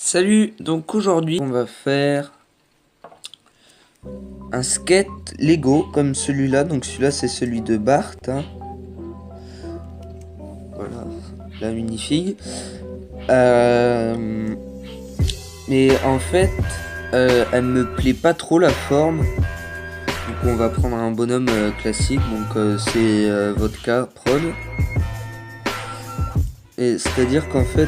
Salut, donc aujourd'hui on va faire un skate Lego comme celui-là. Donc celui-là c'est celui de Bart, hein. Voilà, la minifig. Mais en fait, elle me plaît pas trop la forme. Donc on va prendre un bonhomme classique, donc c'est Vodka Prod. Et c'est-à-dire qu'en fait,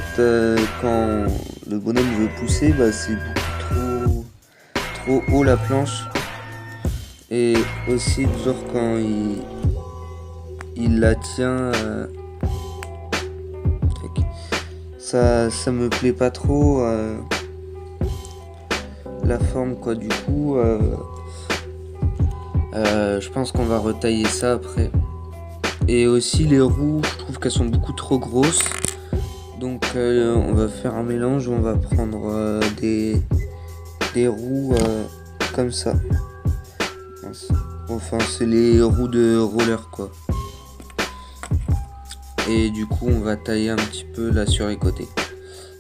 quand le bonhomme veut pousser, bah, c'est beaucoup trop haut la planche. Et aussi, genre, quand il la tient, ça me plaît pas trop la forme, quoi. Du coup, je pense qu'on va retailler ça après. Et aussi, les roues, je trouve qu'elles sont beaucoup trop grosses. Donc, on va faire un mélange où on va prendre des roues comme ça. Enfin, c'est les roues de roller, quoi. Et du coup, on va tailler un petit peu là sur les côtés.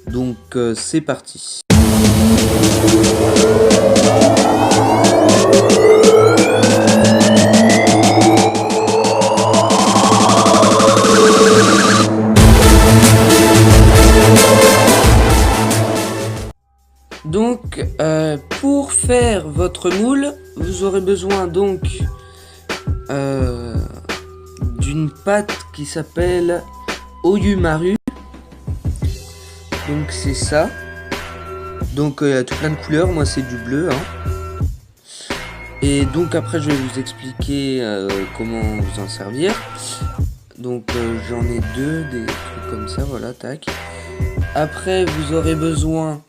Donc, c'est parti. Donc, pour faire votre moule, vous aurez besoin donc d'une pâte qui s'appelle Oyumaru. Donc c'est ça. Donc il y a tout plein de couleurs, moi c'est du bleu, hein. Et donc après je vais vous expliquer comment vous en servir. Donc j'en ai deux, des trucs comme ça, voilà, tac. Après vous aurez besoin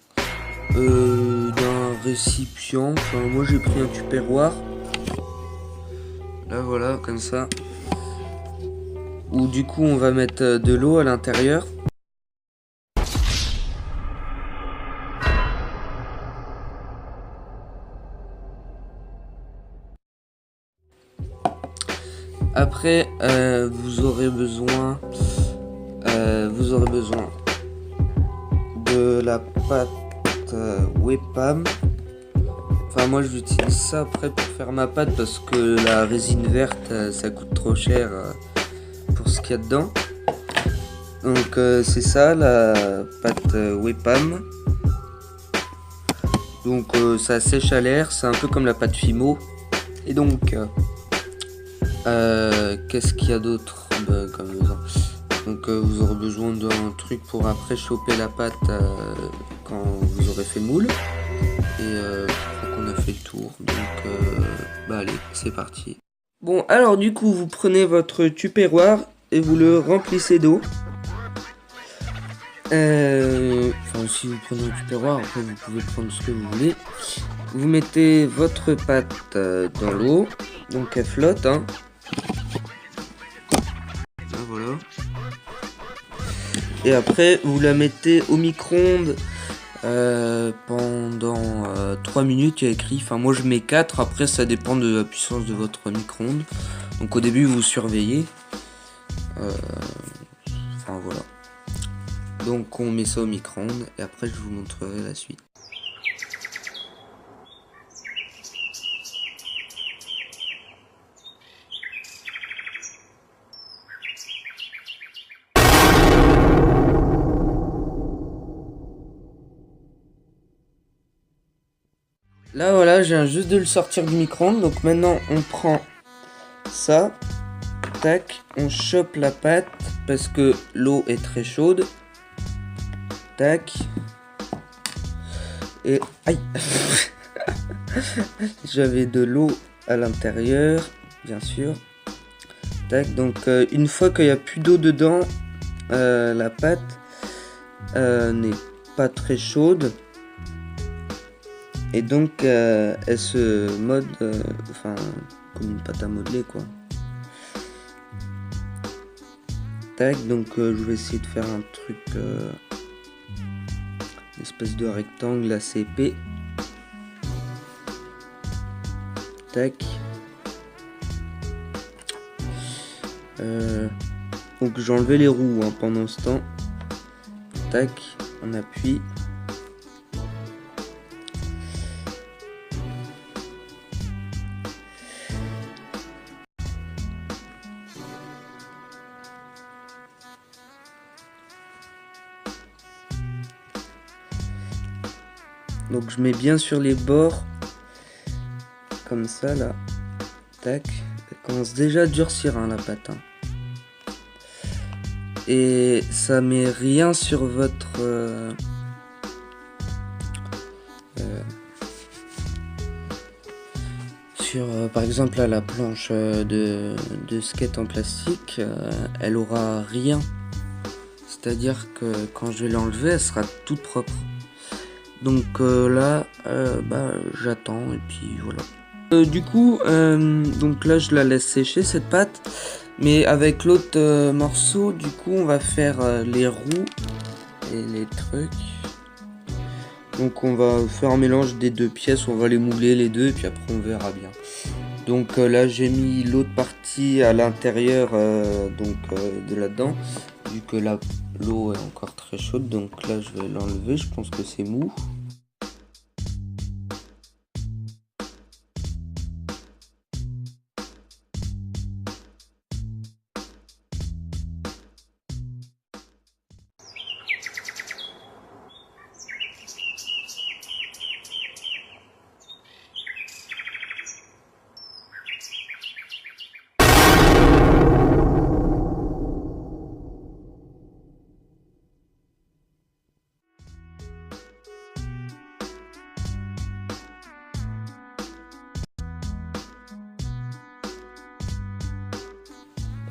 d'un récipient. Enfin moi j'ai pris un tupperware. Là voilà, comme ça. Où du coup on va mettre de l'eau à l'intérieur. Après vous aurez besoin de la pâte Wepam. Enfin moi j'utilise ça après pour faire ma pâte parce que la résine verte ça coûte trop cher pour ce qu'il y a dedans. Donc c'est ça la pâte Wepam. Donc ça sèche à l'air, c'est un peu comme la pâte Fimo. Et donc qu'est-ce qu'il y a d'autre comme besoin. Donc vous aurez besoin d'un truc pour après choper la pâte quand vous aurez fait le moule. Et je crois qu'on a fait le tour. Donc bah allez, c'est parti. Bon alors du coup vous prenez votre tupperware et vous le remplissez d'eau. Enfin si vous prenez un tupperware, après vous pouvez prendre ce que vous voulez. Vous mettez votre pâte dans l'eau. Donc elle flotte, hein. Là, voilà. Et après vous la mettez au micro-ondes pendant 3 minutes. Il y a écrit, enfin moi je mets 4, après ça dépend de la puissance de votre micro-ondes. Donc au début vous surveillez. Enfin voilà. Donc on met ça au micro-ondes et après je vous montrerai la suite. Là voilà, je viens juste de le sortir du micro-ondes. Donc maintenant on prend ça. Tac, on chope la pâte parce que l'eau est très chaude. Tac. Et aïe. J'avais de l'eau à l'intérieur, bien sûr. Tac, donc une fois qu'il n'y a plus d'eau dedans, la pâte n'est pas très chaude. Et donc elle se mode, enfin comme une pâte à modeler, quoi. Tac, donc je vais essayer de faire un truc, une espèce de rectangle assez épais. Tac. Donc j'ai enlevé les roues, hein, pendant ce temps. Tac, on appuie. Donc je mets bien sur les bords. Comme ça là. Tac. Elle commence déjà à durcir hein, la pâte. Hein. Et ça met rien sur votre... par exemple là, la planche de skate en plastique, elle aura rien. C'est-à-dire que quand je vais l'enlever, elle sera toute propre. Donc là, j'attends et puis voilà. Du coup, donc là je la laisse sécher cette pâte. Mais avec l'autre morceau, du coup on va faire les roues et les trucs. Donc on va faire un mélange des deux pièces, on va les mouler les deux et puis après on verra bien. Donc là j'ai mis l'autre partie à l'intérieur de là-dedans. Vu que l'eau est encore très chaude, donc là je vais l'enlever, je pense que c'est mou.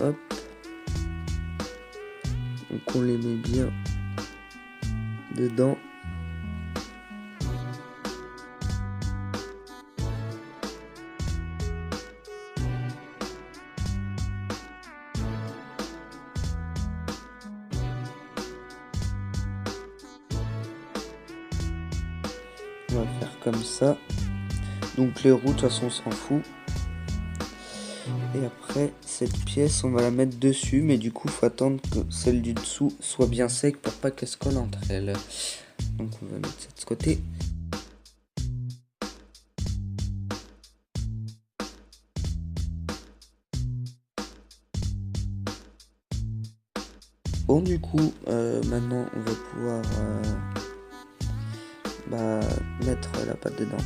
Hop. Donc on les met bien dedans. On va faire comme ça. Donc les roues, de toute façon on s'en fout. Et après cette pièce on va la mettre dessus, mais du coup faut attendre que celle du dessous soit bien sec pour pas qu'elle se colle entre elles. Donc on va mettre ça de ce côté. Bon du coup maintenant on va pouvoir mettre la pâte dedans.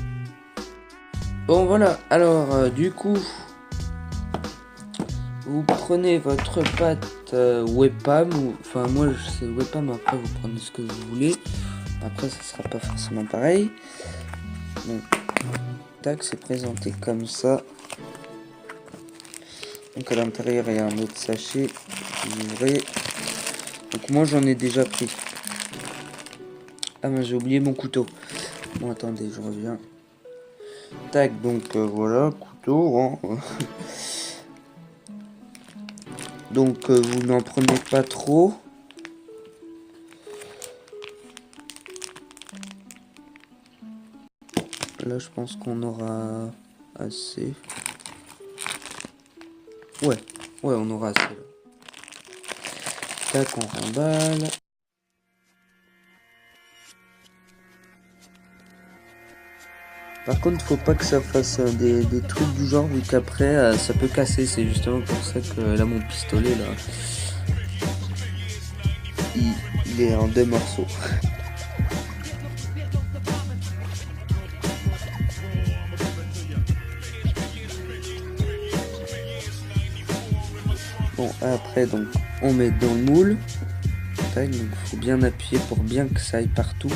Bon voilà, alors du coup vous prenez votre pâte Webam, enfin moi c'est Webam, après vous prenez ce que vous voulez, après ça sera pas forcément pareil. Donc tac, c'est présenté comme ça. Donc à l'intérieur il y a un autre sachet, vous ouvrez. Donc moi j'en ai déjà pris. Ah mais j'ai oublié mon couteau. Bon attendez, je reviens. Tac, donc voilà, couteau. Hein. Donc vous n'en prenez pas trop. Là je pense qu'on aura assez. Ouais, on aura assez là. Tac, on remballe. Par contre, faut pas que ça fasse des trucs du genre, vu qu'après ça peut casser. C'est justement pour ça que là, mon pistolet, là, il est en 2 morceaux. Bon, après, donc, on met dans le moule. Tac, donc, faut bien appuyer pour bien que ça aille partout.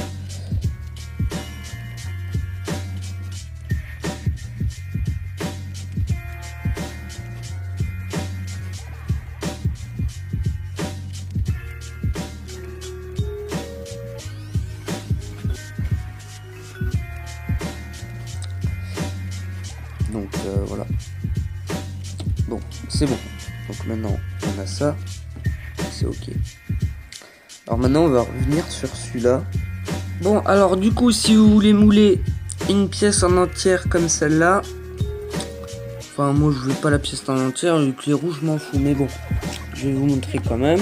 Donc voilà. Bon, c'est bon. Donc maintenant on a ça. C'est ok. Alors maintenant on va revenir sur celui-là. Bon alors du coup si vous voulez mouler une pièce en entière comme celle-là. Enfin moi je veux pas la pièce en entière, vu que les rouges je m'en fous. Mais bon, je vais vous montrer quand même.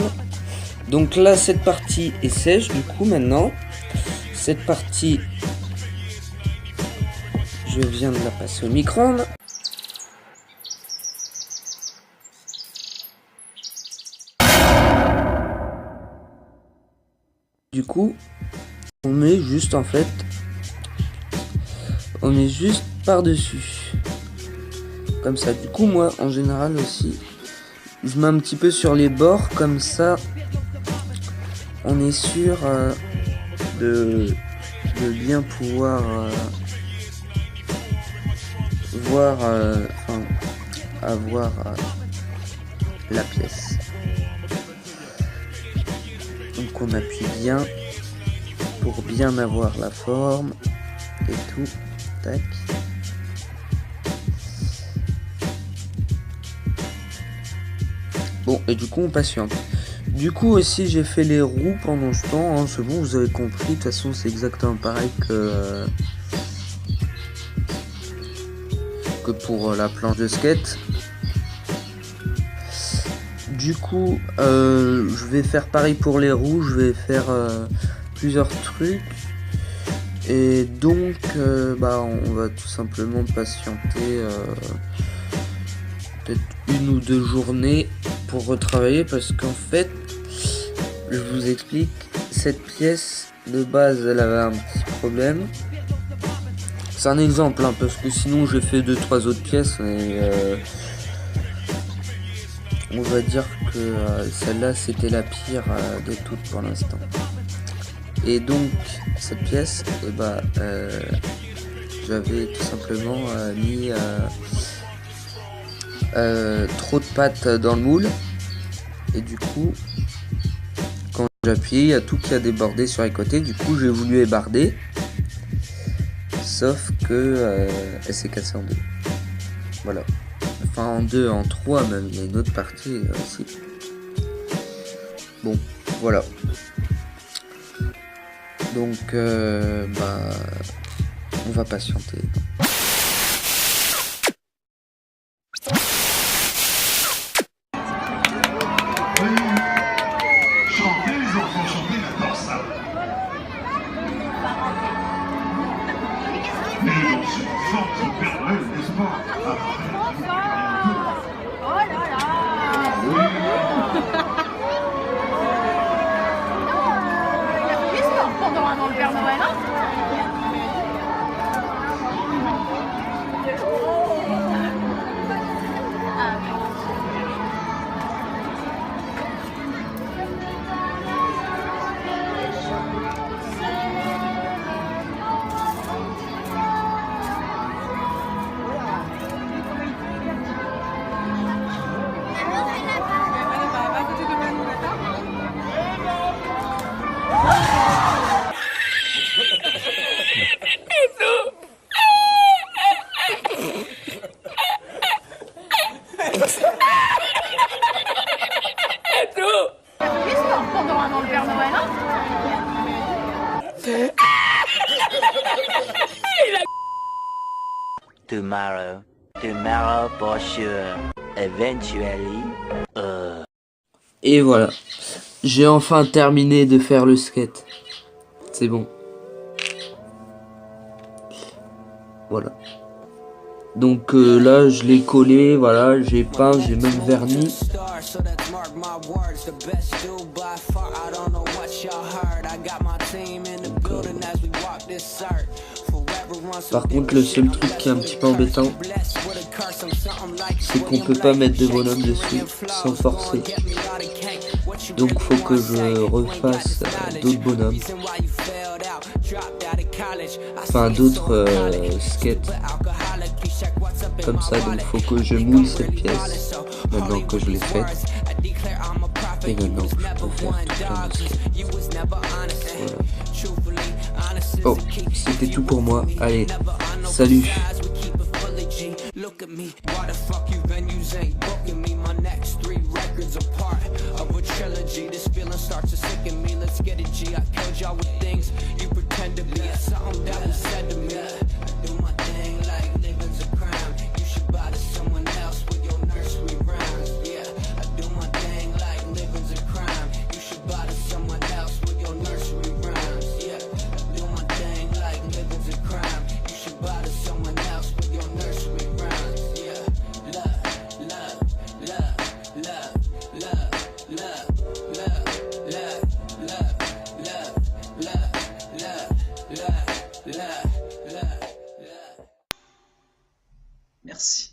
Donc là cette partie est sèche du coup maintenant. Cette partie, je viens de la passer au micro-ondes. Du coup, on met juste en fait on met juste par-dessus. Comme ça. Du coup, moi, en général aussi, je mets un petit peu sur les bords. Comme ça, on est sûr de bien pouvoir voir, avoir la pièce. Donc on appuie bien pour bien avoir la forme et tout. Tac. Bon, et du coup on patiente. Du coup aussi j'ai fait les roues pendant ce temps, hein, c'est bon, vous avez compris, de toute façon c'est exactement pareil que pour la planche de skate. Du coup je vais faire pareil pour les roues, je vais faire plusieurs trucs. Et donc on va tout simplement patienter peut-être 1 ou 2 journées pour retravailler, parce qu'en fait je vous explique, cette pièce de base elle avait un petit problème. C'est un exemple hein, parce que sinon j'ai fait 2-3 autres pièces et on va dire que celle-là c'était la pire de toutes pour l'instant. Et donc cette pièce, j'avais tout simplement mis trop de pâte dans le moule, et du coup quand j'ai appuyé, il y a tout qui a débordé sur les côtés. Du coup j'ai voulu ébarder, sauf que elle s'est cassée en deux. Voilà, enfin en deux, en trois même, il y a une autre partie aussi. Bon voilà, donc on va patienter. Chantez les enfants, chantez, j'adore ça. Mais dans ce ventre Père Noël, n'est-ce pas? Oh là là. Oui. Il y a plus d'enfants dans le Père Noël, hein? Dans le Père Noël, hein? Tomorrow for sure. Eventually. Et voilà, j'ai enfin terminé de faire le skate. C'est bon. Voilà. Donc là je l'ai collé, voilà, j'ai peint, j'ai même verni. Par contre le seul truc qui est un petit peu embêtant, c'est qu'on peut pas mettre de bonhomme dessus sans forcer. Donc faut que je refasse d'autres bonhommes. Enfin d'autres skates. Comme ça, donc faut que je moule cette pièce maintenant que je l'ai faite. Et maintenant je peux faire tout plein de skates. Voilà. Oh, c'était tout pour moi. Allez, salut. Look at me, why the fuck you venues ain't booking me? My next 3 records are part of a trilogy. This feeling starts to sicken me. Let's get it, G. I killed y'all with things you pretend to be. It's something that was said to me. I do my thing like living's a crime. You should buy to someone else with your nursery rhymes. Yeah, I do my thing like living's a crime. You should buy to someone else with your nursery rhymes. Yeah, I do my thing like living's a crime. You should buy to someone else with your nursery rhymes. La Merci.